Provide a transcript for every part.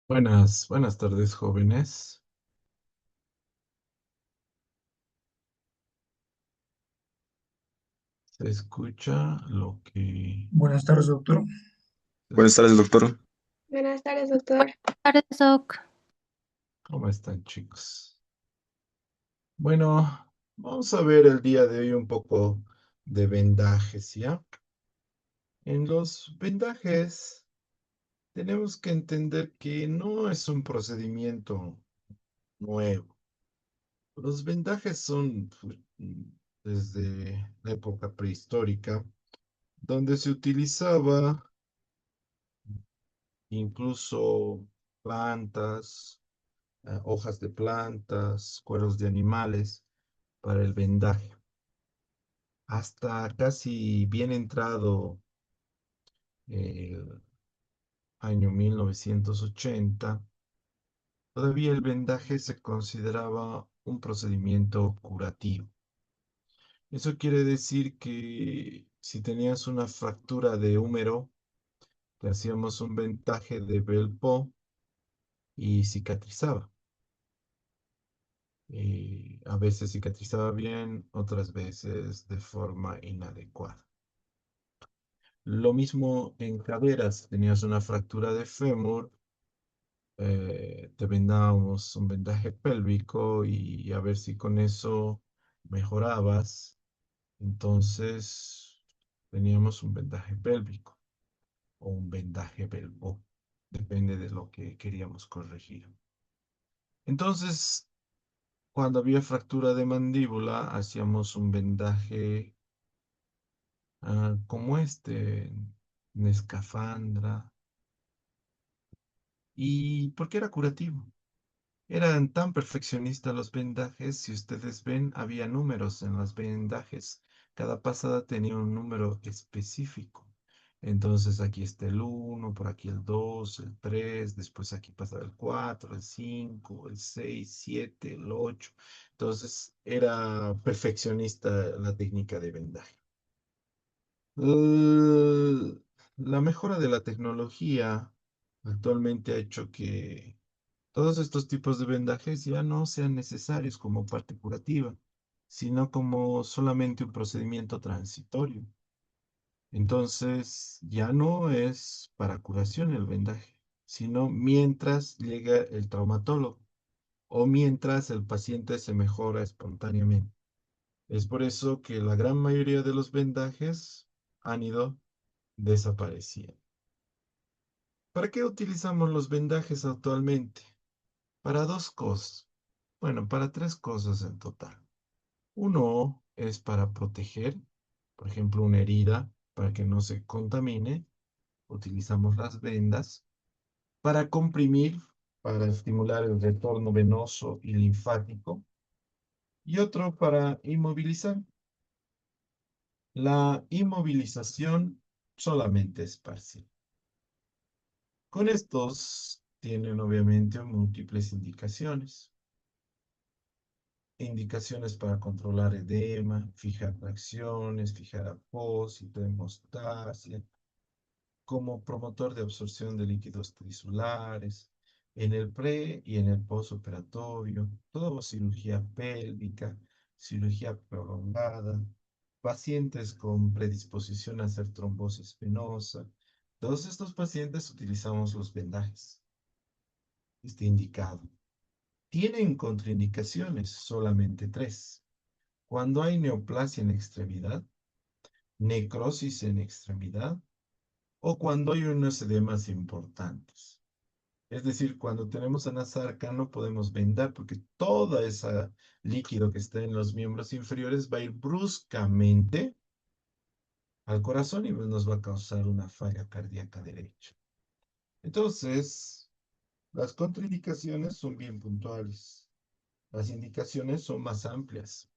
Buenas tardes, jóvenes. Se escucha lo que... Buenas tardes, doctor. Buenas tardes, doctor. Buenas tardes, doctor. Tardes, Doc. ¿Cómo están, chicos? Bueno, vamos a ver el día de hoy un poco de vendajes, ¿ya? En los vendajes tenemos que entender que no es un procedimiento nuevo. Los vendajes son desde la época prehistórica, donde se utilizaba incluso plantas, hojas de plantas, cueros de animales para el vendaje. Hasta casi bien entrado el año 1980, todavía el vendaje se consideraba un procedimiento curativo. Eso quiere decir que si tenías una fractura de húmero, te hacíamos un vendaje de Belpo y cicatrizaba. A veces cicatrizaba bien, otras veces de forma inadecuada. Lo mismo en caderas, tenías una fractura de fémur, te vendábamos un vendaje pélvico y a ver si con eso mejorabas. Entonces teníamos un vendaje pélvico o un vendaje pelvo, depende de lo que queríamos corregir. Entonces, cuando había fractura de mandíbula, hacíamos un vendaje como este, en escafandra. ¿Y por qué era curativo? Eran tan perfeccionistas los vendajes, si ustedes ven, había números en los vendajes. Cada pasada tenía un número específico. Entonces aquí está el uno, por aquí el 2, el 3, después aquí pasa el 4, el 5, el 6, 7, el 8. Entonces era perfeccionista la técnica de vendaje. Uh, la mejora de la tecnología actualmente ha hecho que todos estos tipos de vendajes ya no sean necesarios como parte curativa, sino como solamente un procedimiento transitorio. Entonces, ya no es para curación el vendaje, sino mientras llega el traumatólogo o mientras el paciente se mejora espontáneamente. Es por eso que la gran mayoría de los vendajes han ido desapareciendo. ¿Para qué utilizamos los vendajes actualmente? Para dos cosas. Bueno, para tres cosas en total. Uno es para proteger, por ejemplo, una herida, para que no se contamine. Utilizamos las vendas. Para comprimir, para estimular el retorno venoso y linfático. Y otro para inmovilizar. La inmovilización solamente es parcial. Con estos tienen obviamente múltiples indicaciones. Indicaciones para controlar edema, fijar tracciones, fijar apósito, hemostasia, como promotor de absorción de líquidos trisulares, en el pre y en el postoperatorio, todo cirugía pélvica, cirugía prolongada, pacientes con predisposición a hacer trombosis venosa. Todos estos pacientes utilizamos los vendajes. Está indicado. Tienen contraindicaciones, solamente tres. Cuando hay neoplasia en extremidad, necrosis en extremidad o cuando hay unos edemas importantes. Es decir, cuando tenemos anasarca no podemos vendar porque todo ese líquido que está en los miembros inferiores va a ir bruscamente al corazón y nos va a causar una falla cardíaca derecha. Entonces, las contraindicaciones son bien puntuales. Las indicaciones son más amplias.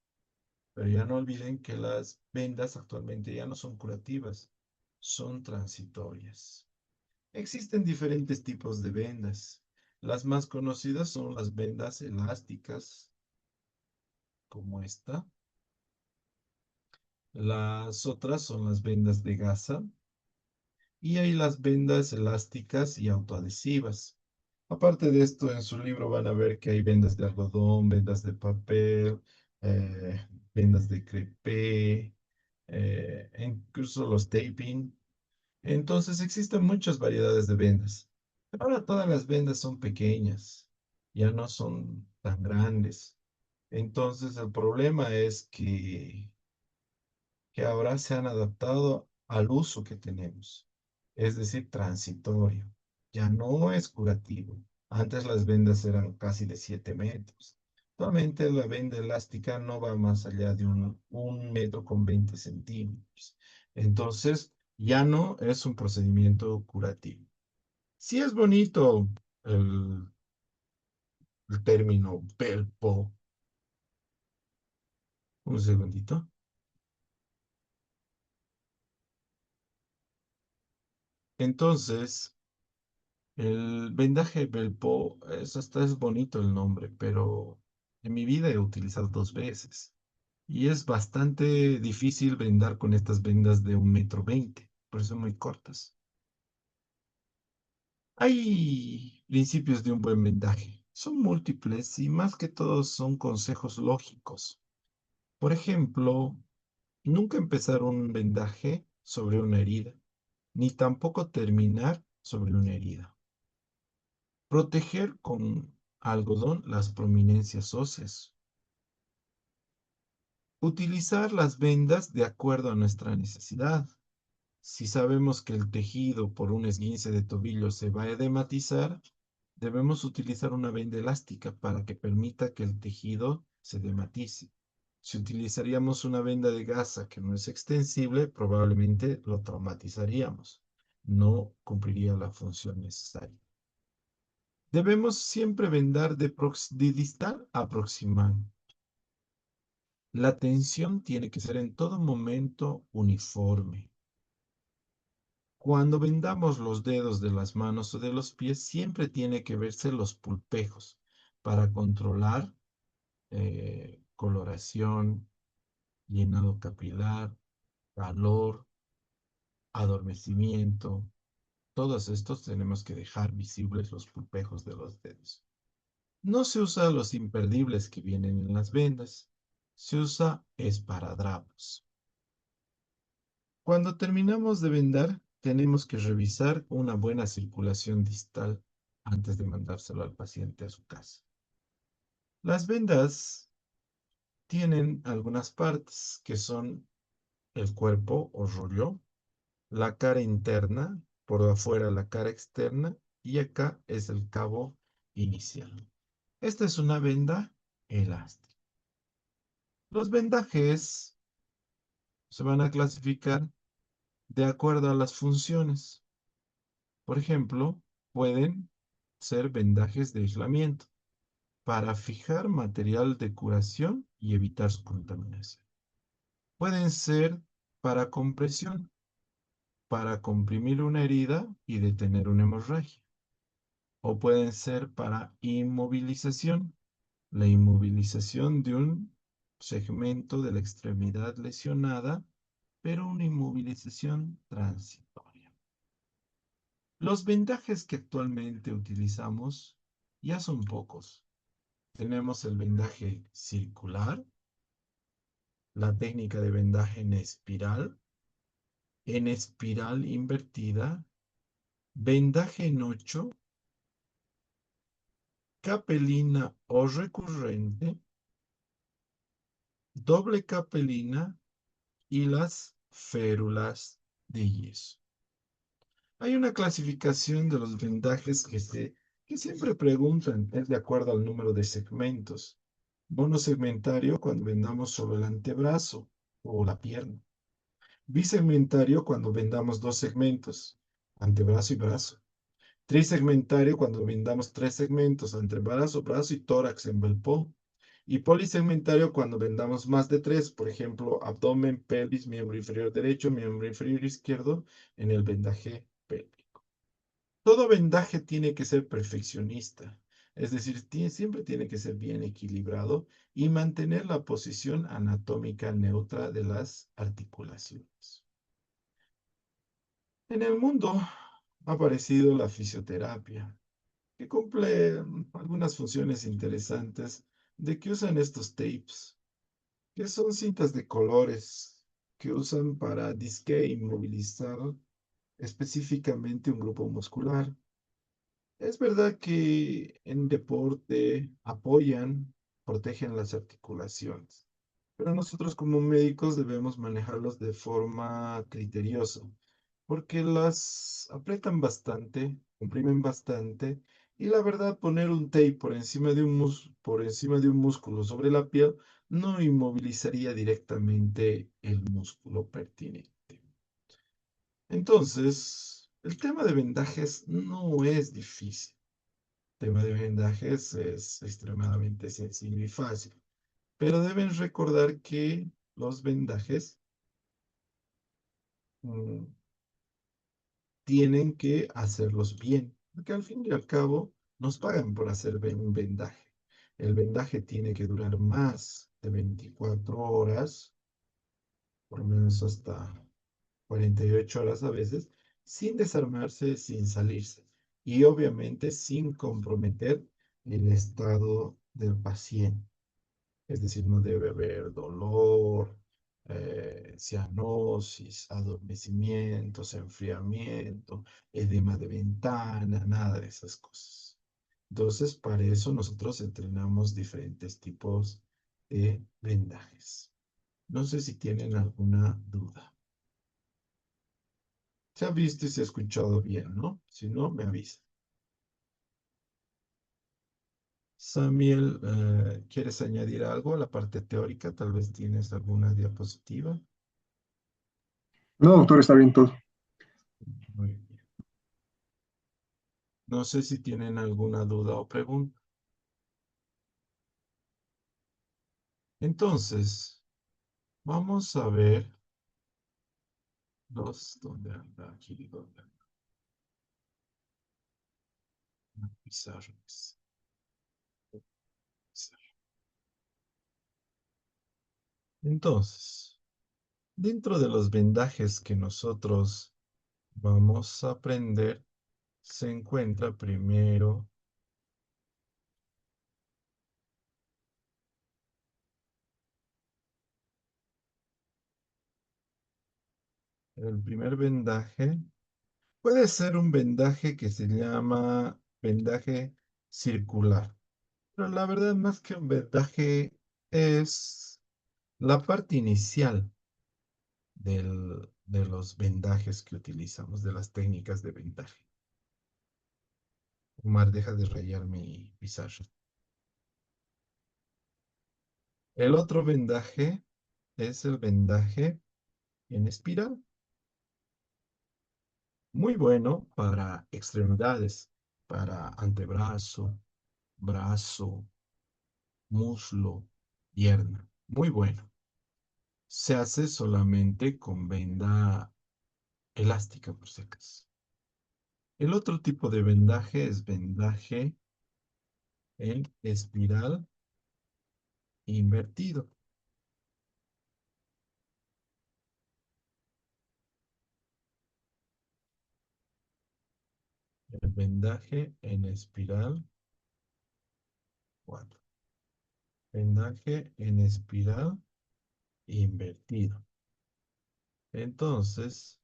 Pero ya no olviden que las vendas actualmente ya no son curativas, son transitorias. Existen diferentes tipos de vendas. Las más conocidas son las vendas elásticas, como esta. Las otras son las vendas de gasa. Y hay las vendas elásticas y autoadhesivas. Aparte de esto, en su libro van a ver que hay vendas de algodón, vendas de papel, eh, vendas de crepé, e incluso los taping. Entonces existen muchas variedades de vendas. Ahora todas las vendas son pequeñas, ya no son tan grandes. Entonces el problema es que ahora se han adaptado al uso que tenemos, es decir, transitorio. Ya no es curativo. Antes las vendas eran casi de 7 metros. Actualmente la venda elástica no va más allá de un metro con 20 centímetros. Entonces, ya no es un procedimiento curativo. Sí es bonito el, el término pelpo. Un segundito. Entonces, el vendaje Belpo, hasta es bonito el nombre, pero en mi vida he utilizado 2 veces. Y es bastante difícil vendar con estas vendas de 1,20 m, por eso son muy cortas. Hay principios de un buen vendaje. Son múltiples y más que todo son consejos lógicos. Por ejemplo, nunca empezar un vendaje sobre una herida, ni tampoco terminar sobre una herida. Proteger con algodón las prominencias óseas. Utilizar las vendas de acuerdo a nuestra necesidad. Si sabemos que el tejido por un esguince de tobillo se va a edematizar, debemos utilizar una venda elástica para que permita que el tejido se dematice. Si utilizaríamos una venda de gasa que no es extensible, probablemente lo traumatizaríamos. No cumpliría la función necesaria. Debemos siempre vendar de distal a proximal. La tensión tiene que ser en todo momento uniforme. Cuando vendamos los dedos de las manos o de los pies, siempre tiene que verse los pulpejos para controlar coloración, llenado capilar, calor, adormecimiento. Todos estos tenemos que dejar visibles los pulpejos de los dedos. No se usa los imperdibles que vienen en las vendas. Se usa esparadrapos. Cuando terminamos de vendar, tenemos que revisar una buena circulación distal antes de mandárselo al paciente a su casa. Las vendas tienen algunas partes que son el cuerpo o rollo, la cara interna, por afuera la cara externa y acá es el cabo inicial. Esta es una venda elástica. Los vendajes se van a clasificar de acuerdo a las funciones. Por ejemplo, pueden ser vendajes de aislamiento para fijar material de curación y evitar su contaminación. Pueden ser para compresión, para comprimir una herida y detener una hemorragia. O pueden ser para inmovilización, la inmovilización de un segmento de la extremidad lesionada, pero una inmovilización transitoria. Los vendajes que actualmente utilizamos ya son pocos. Tenemos el vendaje circular, la técnica de vendaje en espiral invertida, vendaje en 8, capelina o recurrente, doble capelina y las férulas de yeso. Hay una clasificación de los vendajes que siempre preguntan, es de acuerdo al número de segmentos. Monosegmentario cuando vendamos solo el antebrazo o la pierna. Bisegmentario cuando vendamos 2 segmentos, antebrazo y brazo. Trisegmentario cuando vendamos 3 segmentos, antebrazo, brazo y tórax en Belpo. Y polisegmentario cuando vendamos más de 3, por ejemplo, abdomen, pelvis, miembro inferior derecho, miembro inferior izquierdo en el vendaje pélvico. Todo vendaje tiene que ser perfeccionista, es decir, siempre tiene que ser bien equilibrado y mantener la posición anatómica neutra de las articulaciones. En el mundo ha aparecido la fisioterapia, que cumple algunas funciones interesantes de que usan estos tapes, que son cintas de colores que usan para disque inmovilizar específicamente un grupo muscular. Es verdad que en deporte apoyan, protegen las articulaciones, pero nosotros como médicos debemos manejarlos de forma criteriosa, porque las aprietan bastante, comprimen bastante, y la verdad poner un tape por encima de por encima de un músculo sobre la piel no inmovilizaría directamente el músculo pertinente. Entonces, el tema de vendajes no es difícil. El tema de vendajes es extremadamente sencillo y fácil, pero deben recordar que los vendajes mm, tienen que hacerlos bien, porque al fin y al cabo nos pagan por hacer un vendaje. El vendaje tiene que durar más de 24 horas, por lo menos hasta 48 horas a veces, sin desarmarse, sin salirse y obviamente sin comprometer el estado del paciente. Es decir, no debe haber dolor, cianosis, adormecimientos, enfriamiento, edema de ventana, nada de esas cosas. Entonces, para eso nosotros entrenamos diferentes tipos de vendajes. No sé si tienen alguna duda. Se ha visto y se ha escuchado bien, ¿no? Si no, me avisa. Samuel, ¿quieres añadir algo a la parte teórica? Tal vez tienes alguna diapositiva. No, doctor, está bien todo. Muy bien. No sé si tienen alguna duda o pregunta. Entonces, vamos a ver ¿dónde anda? Aquí, ¿dónde anda? Pizarras. Entonces, dentro de los vendajes que nosotros vamos a aprender, se encuentra primero el primer vendaje. Puede ser un vendaje que se llama vendaje circular, pero la verdad más que un vendaje es la parte inicial de los vendajes que utilizamos, de las técnicas de vendaje. Omar, deja de rayar mi pizarra. El otro vendaje es el vendaje en espiral. Muy bueno para extremidades, para antebrazo, brazo, muslo, pierna. Muy bueno. Se hace solamente con venda elástica, por si acaso. El otro tipo de vendaje es vendaje en espiral invertido. El vendaje en espiral 4. Vendaje en espiral invertido. Entonces,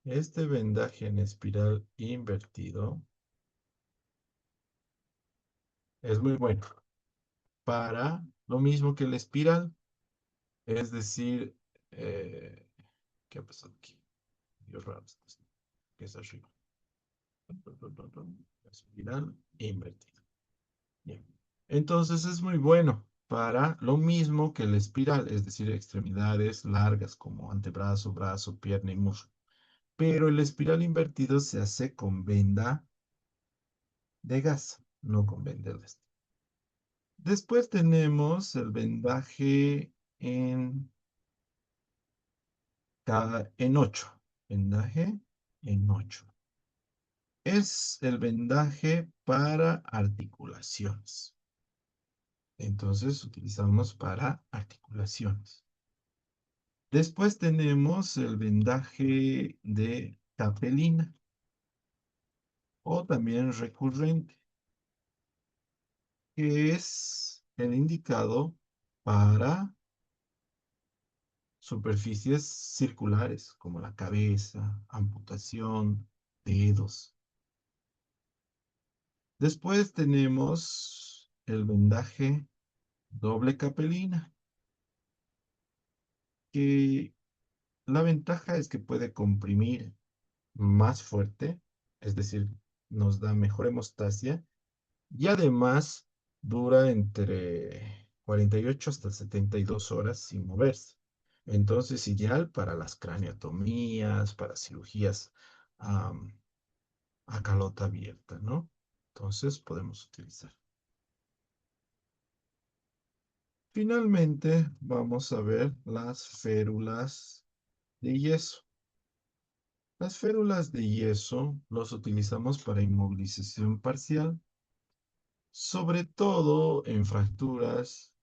este vendaje en espiral invertido es muy bueno para lo mismo que el espiral, es decir, ¿qué ha pasado aquí? Dios raro, que es arriba. Espiral invertido. Bien. Entonces es muy bueno para lo mismo que el espiral, es decir, extremidades largas como antebrazo, brazo, pierna y muslo. Pero el espiral invertido se hace con venda de gasa, no con venda elástica. Después tenemos el vendaje en 8. Vendaje en 8. Es el vendaje para articulaciones. Entonces utilizamos para articulaciones. Después tenemos el vendaje de capelina o también recurrente. que es el indicado para superficies circulares, como la cabeza, amputación, dedos. Después tenemos el vendaje doble capelina, que la ventaja es que puede comprimir más fuerte, es decir, nos da mejor hemostasia y además dura entre 48 hasta 72 horas sin moverse. Entonces, ideal para las craniotomías, para cirugías am, a calota abierta, ¿no? Entonces, podemos utilizar. Finalmente, vamos a ver las férulas de yeso. Las férulas de yeso los utilizamos para inmovilización parcial, sobre todo en fracturas,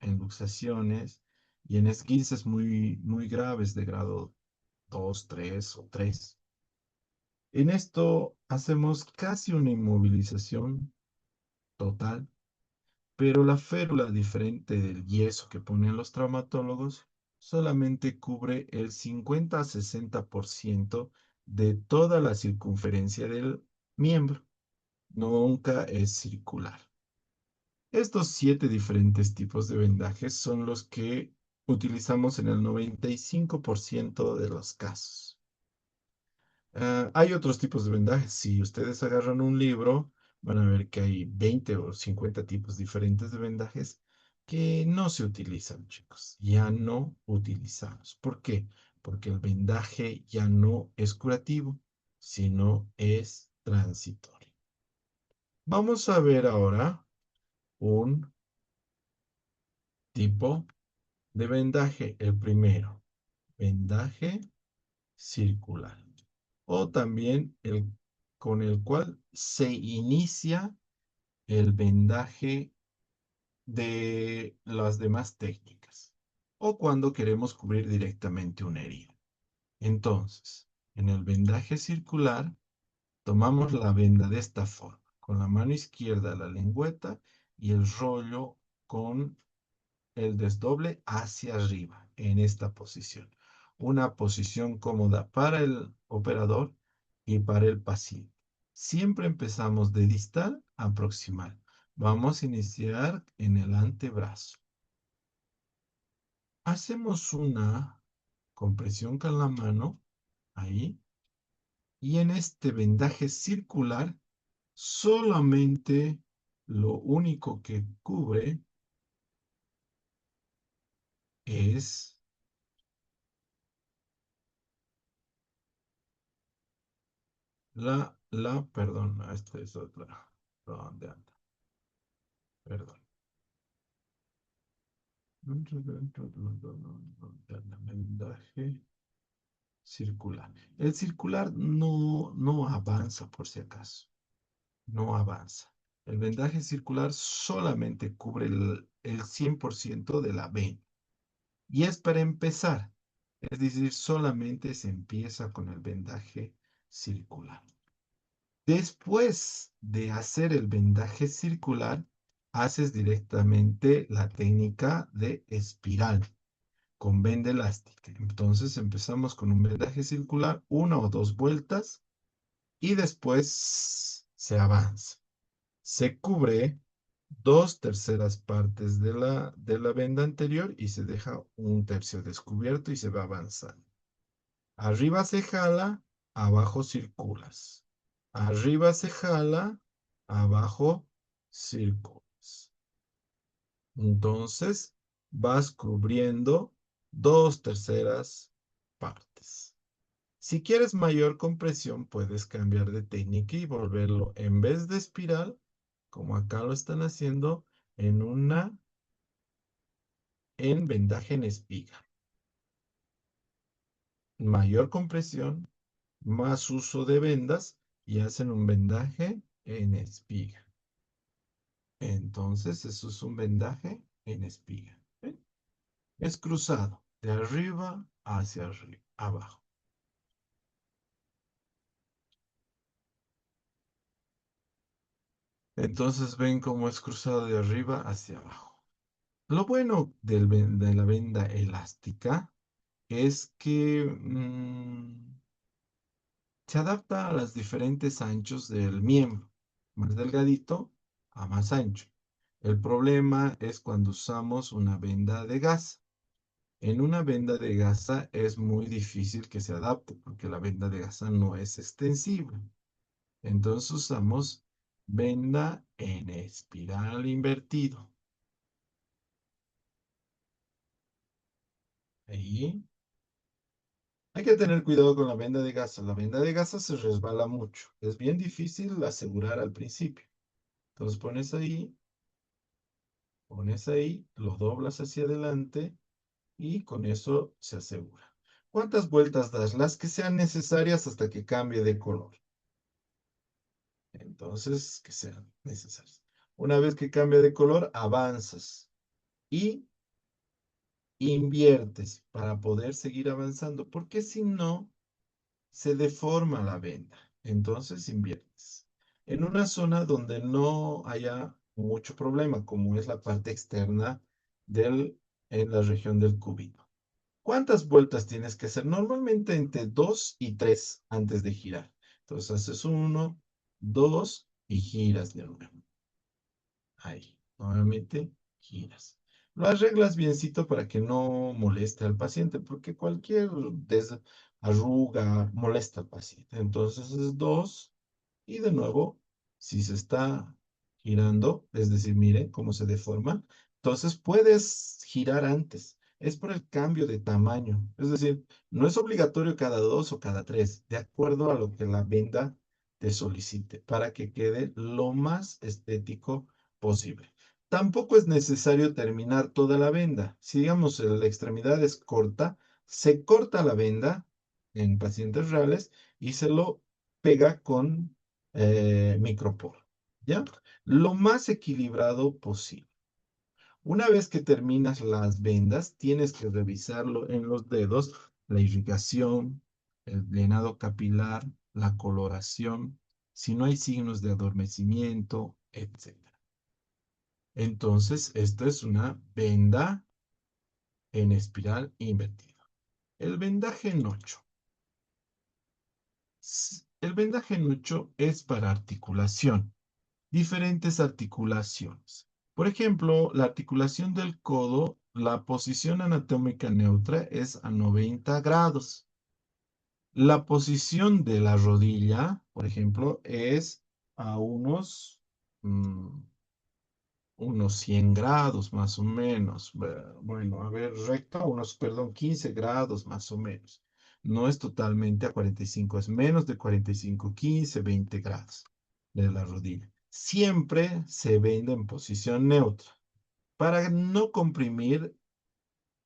en luxaciones y en esguinces muy graves de grado 2, 3 o 3. En esto hacemos casi una inmovilización total, pero la férula, diferente del yeso que ponen los traumatólogos, solamente cubre el 50 a 60% de toda la circunferencia del miembro. Nunca es circular. Estos 7 diferentes tipos de vendajes son los que utilizamos en el 95% de los casos. Hay otros tipos de vendajes. Si ustedes agarran un libro, van a ver que hay 20 o 50 tipos diferentes de vendajes que no se utilizan, chicos. Ya no utilizamos. ¿Por qué? Porque el vendaje ya no es curativo, sino es transitorio. Vamos a ver ahora un tipo de vendaje. El primero, vendaje circular. O también el con el cual se inicia el vendaje de las demás técnicas. O cuando queremos cubrir directamente una herida. Entonces, en el vendaje circular, tomamos la venda de esta forma. Con la mano izquierda la lengüeta y el rollo con el desdoble hacia arriba en esta posición. Una posición cómoda para el operador y para el paciente. Siempre empezamos de distal a proximal. Vamos a iniciar en el antebrazo. Hacemos una compresión con la mano, ahí, y en este vendaje circular, solamente lo único que cubre es perdón, esta es otra. ¿Dónde anda? Perdón. Vendaje circular. El circular no avanza por si acaso. No avanza. El vendaje circular solamente cubre el 100% de la vena. Y es para empezar. Es decir, solamente se empieza con el vendaje circular. Después de hacer el vendaje circular, haces directamente la técnica de espiral con venda elástica. Entonces empezamos con un vendaje circular, una o dos vueltas y después se avanza. Se cubre 2/3 partes de la venda anterior y se deja 1/3 descubierto y se va avanzando. Arriba se jala, abajo circulas. Arriba se jala, abajo circulas. Entonces vas cubriendo 2/3 partes. Si quieres mayor compresión, puedes cambiar de técnica y volverlo, en vez de espiral, como acá lo están haciendo, en vendaje en espiga. Mayor compresión, más uso de vendas y hacen un vendaje en espiga. Entonces, eso es un vendaje en espiga. ¿Ven? Es cruzado, de arriba hacia arriba, abajo. Entonces ven cómo es cruzado de arriba hacia abajo. Lo bueno de la venda elástica es que se adapta a los diferentes anchos del miembro, más delgadito a más ancho. El problema es cuando usamos una venda de gasa. En una venda de gasa es muy difícil que se adapte porque la venda de gasa no es extensible. Entonces usamos venda en espiral invertido. Ahí. Hay que tener cuidado con la venda de gasa. La venda de gasa se resbala mucho. Es bien difícil asegurar al principio. Entonces pones ahí, lo doblas hacia adelante y con eso se asegura. ¿Cuántas vueltas das? Las que sean necesarias hasta que cambie de color. Entonces, que sean necesarias. Una vez que cambia de color, avanzas y inviertes para poder seguir avanzando, porque si no, se deforma la venda. Entonces inviertes. En una zona donde no haya mucho problema, como es la parte externa en la región del cúbito. ¿Cuántas vueltas tienes que hacer? Normalmente entre 2 y 3 antes de girar. Entonces haces 1, 2 y giras de nuevo. Ahí, nuevamente giras. Lo arreglas biencito para que no moleste al paciente, porque cualquier arruga molesta al paciente. Entonces es 2 y de nuevo, si se está girando, es decir, miren cómo se deforma, entonces puedes girar antes. Es por el cambio de tamaño. Es decir, no es obligatorio cada 2 o cada 3, de acuerdo a lo que la venda te solicite, para que quede lo más estético posible. Tampoco es necesario terminar toda la venda. Si digamos la extremidad es corta, se corta la venda en pacientes reales y se lo pega con micropor, ¿ya? Lo más equilibrado posible. Una vez que terminas las vendas, tienes que revisarlo en los dedos, la irrigación, el llenado capilar, la coloración, si no hay signos de adormecimiento, etc. Entonces, esto es una venda en espiral invertida. El vendaje en 8. El vendaje en 8 es para articulación. Diferentes articulaciones. Por ejemplo, la articulación del codo, la posición anatómica neutra es a 90 grados. La posición de la rodilla, por ejemplo, es a mm, unos 100 grados más o menos. Bueno, a ver, recto, perdón, 15 grados más o menos. No es totalmente a 45, es menos de 45, 15, 20 grados de la rodilla. Siempre se vende en posición neutra para no comprimir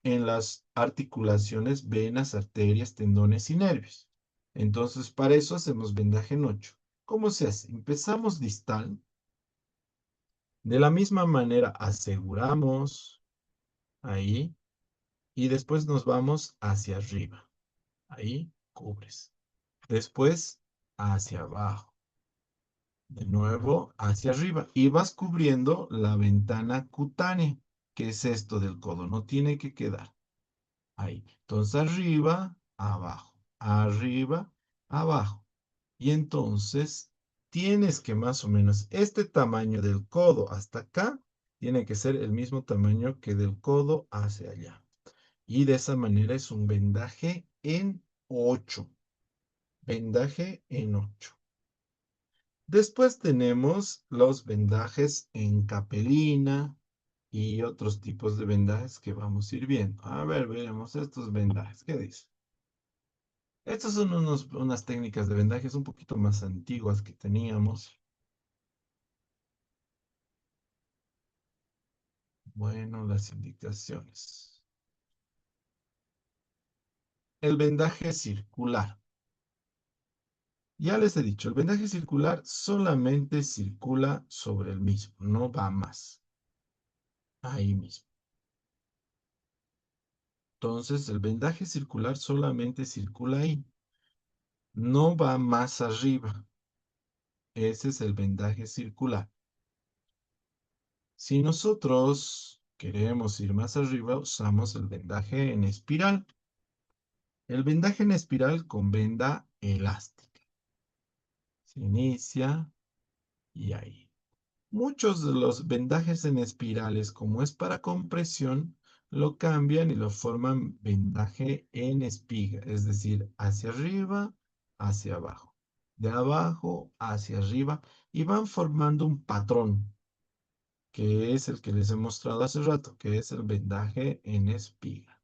en las articulaciones, venas, arterias, tendones y nervios. Entonces, para eso hacemos vendaje en 8. ¿Cómo se hace? Empezamos distal. De la misma manera aseguramos ahí y después nos vamos hacia arriba. Ahí cubres. Después hacia abajo. De nuevo hacia arriba y vas cubriendo la ventana cutánea, que es esto del codo. No tiene que quedar ahí. Entonces arriba, abajo. Y entonces tienes que más o menos este tamaño del codo hasta acá tiene que ser el mismo tamaño que del codo hacia allá. Y de esa manera es un vendaje en 8. Vendaje en 8. Después tenemos los vendajes en capelina y otros tipos de vendajes que vamos a ir viendo. A ver, veremos estos vendajes. ¿Qué dice? Estas son unas técnicas de vendajes un poquito más antiguas que teníamos. Bueno, las indicaciones. El vendaje circular. Ya les he dicho, el vendaje circular solamente circula sobre el mismo, no va más. Ahí mismo. Entonces, el vendaje circular solamente circula ahí. No va más arriba. Ese es el vendaje circular. Si nosotros queremos ir más arriba, usamos el vendaje en espiral. El vendaje en espiral con venda elástica. Se inicia y ahí. Muchos de los vendajes en espirales, como es para compresión, lo cambian y lo forman vendaje en espiga, es decir, hacia arriba, hacia abajo, de abajo hacia arriba, y van formando un patrón, que es el que les he mostrado hace rato, que es el vendaje en espiga.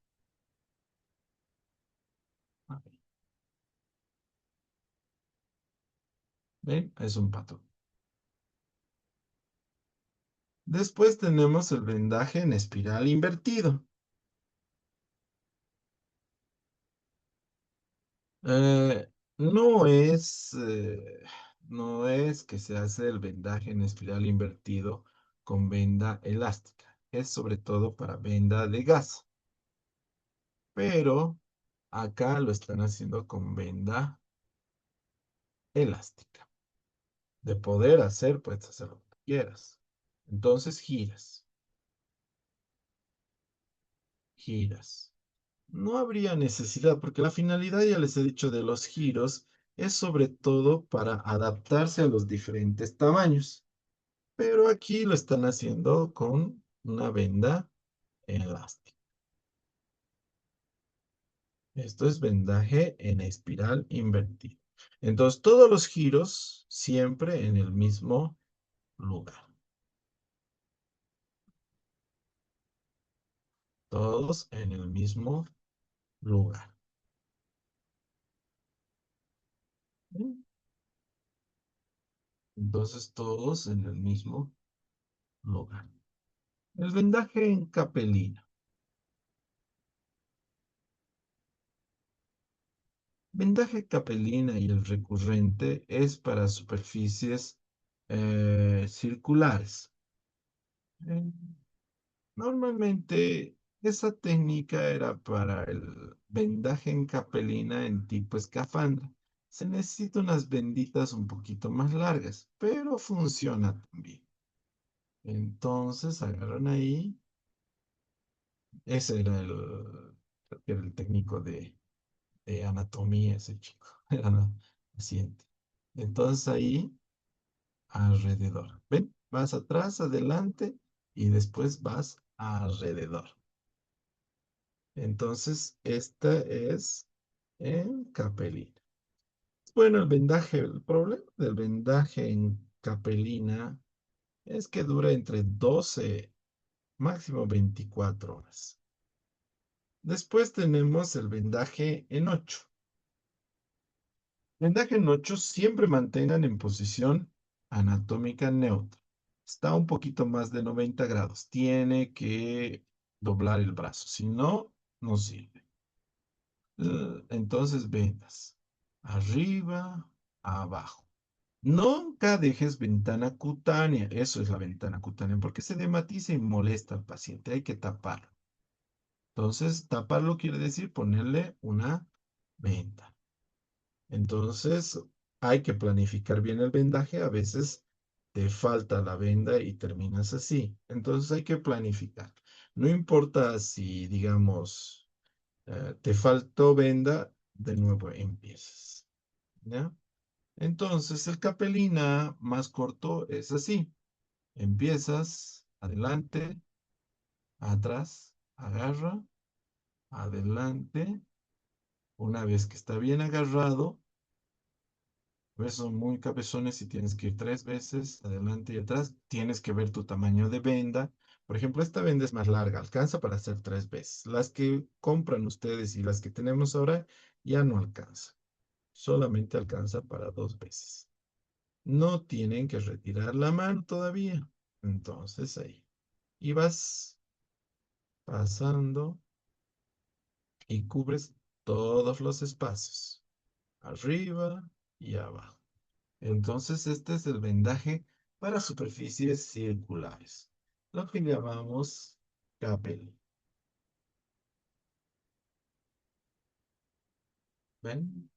Ahí. ¿Ven? Es un patrón. Después tenemos el vendaje en espiral invertido. Eh, no es, eh, no es que se hace el vendaje en espiral invertido con venda elástica. Es sobre todo para venda de gas. Pero acá lo están haciendo con venda elástica. De poder hacer, puedes hacer lo que quieras. Entonces giras, giras. No habría necesidad, porque la finalidad, ya les he dicho, de los giros es sobre todo para adaptarse a los diferentes tamaños. Pero aquí lo están haciendo con una venda elástica. Esto es vendaje en espiral invertido. Entonces, todos los giros siempre en el mismo lugar. Todos en el mismo lugar. ¿Sí? Entonces, todos en el mismo lugar. El vendaje en capelina. Vendaje capelina y el recurrente es para superficies circulares. Eh, Normalmente esa técnica era para el vendaje en capelina en tipo escafandra. Se necesitan unas benditas un poquito más largas, pero funciona también. Entonces agarran ahí, ese era creo que era el técnico de anatomía, ese chico, era la paciente. Entonces ahí alrededor. ¿Ven? Vas atrás, adelante y después vas alrededor. Entonces, esta es en capelina. Bueno, el problema del vendaje en capelina es que dura entre 12, máximo 24 horas. Después tenemos el vendaje en 8. Vendaje en 8 siempre mantengan en posición anatómica neutra. Está un poquito más de 90 grados. Tiene que doblar el brazo, si no, no sirve. Entonces vendas arriba, abajo. Nunca dejes ventana cutánea. Eso es la ventana cutánea, porque se dematiza y molesta al paciente. Hay que taparlo. Entonces, taparlo quiere decir ponerle una venda. Entonces, hay que planificar bien el vendaje. A veces te falta la venda y terminas así. Entonces, hay que planificar. No importa si, digamos, te faltó venda, de nuevo empiezas. ¿Ya? Entonces, el capelina más corto es así. Empiezas adelante, atrás, agarra, adelante. Una vez que está bien agarrado, pues son muy cabezones y tienes que ir 3 veces adelante y atrás. Tienes que ver tu tamaño de venda. Por ejemplo, esta venda es más larga, alcanza para hacer 3 veces. Las que compran ustedes y las que tenemos ahora ya no alcanza. Solamente alcanza para 2 veces. No tienen que retirar la mano todavía. Entonces ahí. Y vas pasando y cubres todos los espacios, arriba y abajo. Entonces este es el vendaje para superficies circulares, lo que llamamos capel. ¿Ven?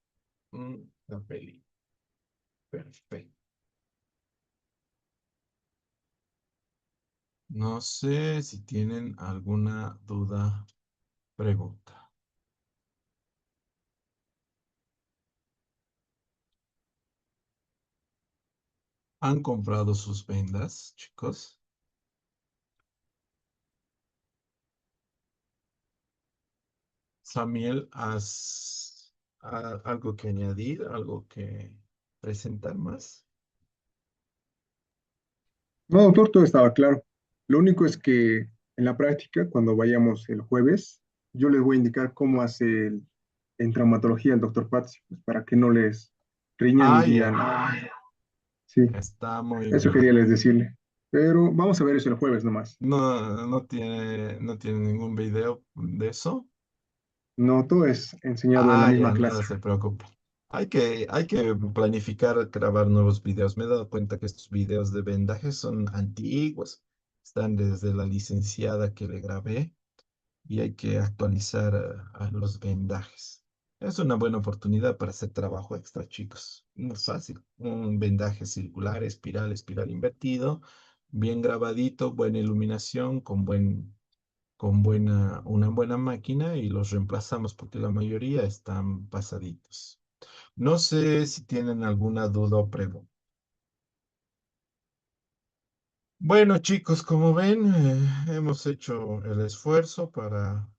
Un capelli. Perfecto. No sé si tienen alguna duda, pregunta. ¿Han comprado sus vendas, chicos? Samuel, ¿has algo que añadir, algo que presentar más? No, doctor, todo estaba claro. Lo único es que en la práctica, cuando vayamos el jueves, yo les voy a indicar cómo hace en traumatología el doctor Pazzi, pues, para que no les riñan y Ah, digan, ya, sí, está muy eso quería bien. les decirle. Pero vamos a ver eso el jueves nomás. No tiene ningún video de eso. No, todo es enseñado en la Ah, misma ya, clase. nada se preocupe. Hay que planificar grabar nuevos videos. Me he dado cuenta que estos videos de vendaje son antiguos. Están desde la licenciada que le grabé y hay que actualizar a los vendajes. Es una buena oportunidad para hacer trabajo extra, chicos. Muy fácil. Un vendaje circular, espiral, espiral invertido, bien grabadito, buena iluminación, una buena máquina y los reemplazamos porque la mayoría están pasaditos. No sé si tienen alguna duda o pregunta. Bueno, chicos, como ven, hemos hecho el esfuerzo para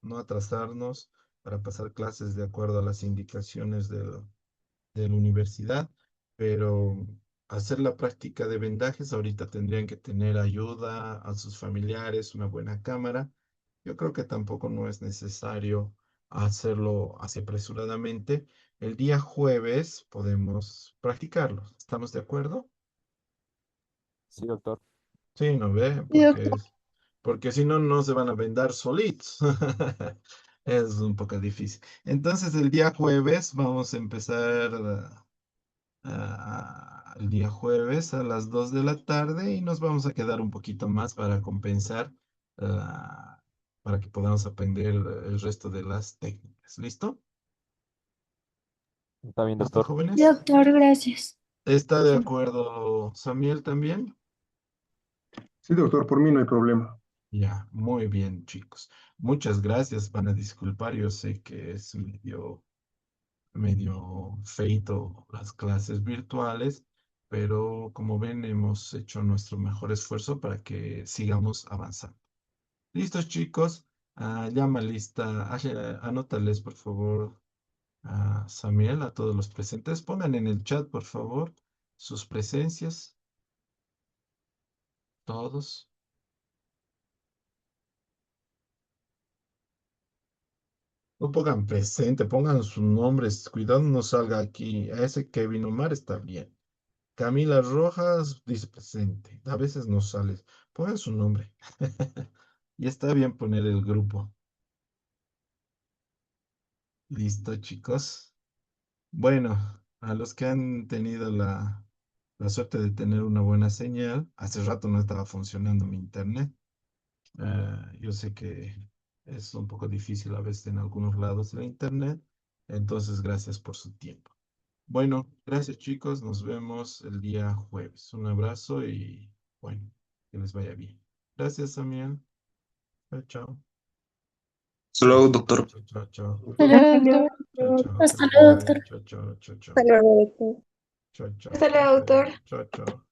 no atrasarnos, para pasar clases de acuerdo a las indicaciones de la universidad, pero hacer la práctica de vendajes, ahorita tendrían que tener ayuda a sus familiares, una buena cámara. Yo creo que tampoco no es necesario hacerlo así apresuradamente. El día jueves podemos practicarlo. ¿Estamos de acuerdo? Sí, doctor. Sí, ¿no ve? Sí, doctor. Porque si no, no se van a vendar solitos. Es un poco difícil. Entonces, el día jueves vamos a empezar el día jueves a las 2 de la tarde y nos vamos a quedar un poquito más para compensar, ah, para que podamos aprender el resto de las técnicas. ¿Listo? Está bien, ¿Listo, doctor. Sí, jóvenes? doctor, gracias. ¿Está de acuerdo Samuel también? Sí, doctor, por mí no hay problema. Ya, muy bien, chicos. Muchas gracias. Van a disculpar, yo sé que es medio feito las clases virtuales, pero como ven, hemos hecho nuestro mejor esfuerzo para que sigamos avanzando. ¿Listos, chicos? Llama lista. Anótales, por favor, a Samuel, a todos los presentes. Pongan en el chat, por favor, sus presencias, todos. No pongan presente, pongan sus nombres. Cuidado, no salga aquí. A ese Kevin Omar está bien. Camila Rojas dice presente. A veces no sale. Pongan su nombre. Y está bien poner el grupo. Listo, chicos. Bueno, a los que han tenido la suerte de tener una buena señal, hace rato no estaba funcionando mi internet. Yo sé que es un poco difícil a veces en algunos lados el internet, entonces gracias por su tiempo. Bueno, gracias chicos, nos vemos el día jueves. Un abrazo y bueno, que les vaya bien. Gracias, Samuel. Chao, chao. Hasta Chao, luego, chao, doctor. chao, chao, chao. Hasta luego, doctor. Chao, chao, que Hasta les luego, vaya doctor. bien. Chao, chao, chao, Hasta chao. luego, doctor. Chao, chao, Hasta que les luego, vaya doctor. bien. Chao, chao.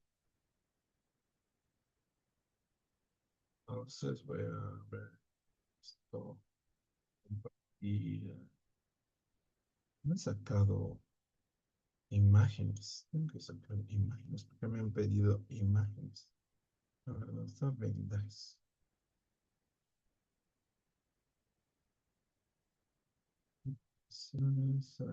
Entonces voy a ver esto. Y me he sacado imágenes. Tengo que sacar imágenes porque me han pedido imágenes. A ver, ¿dónde está vendas? Sí, sí.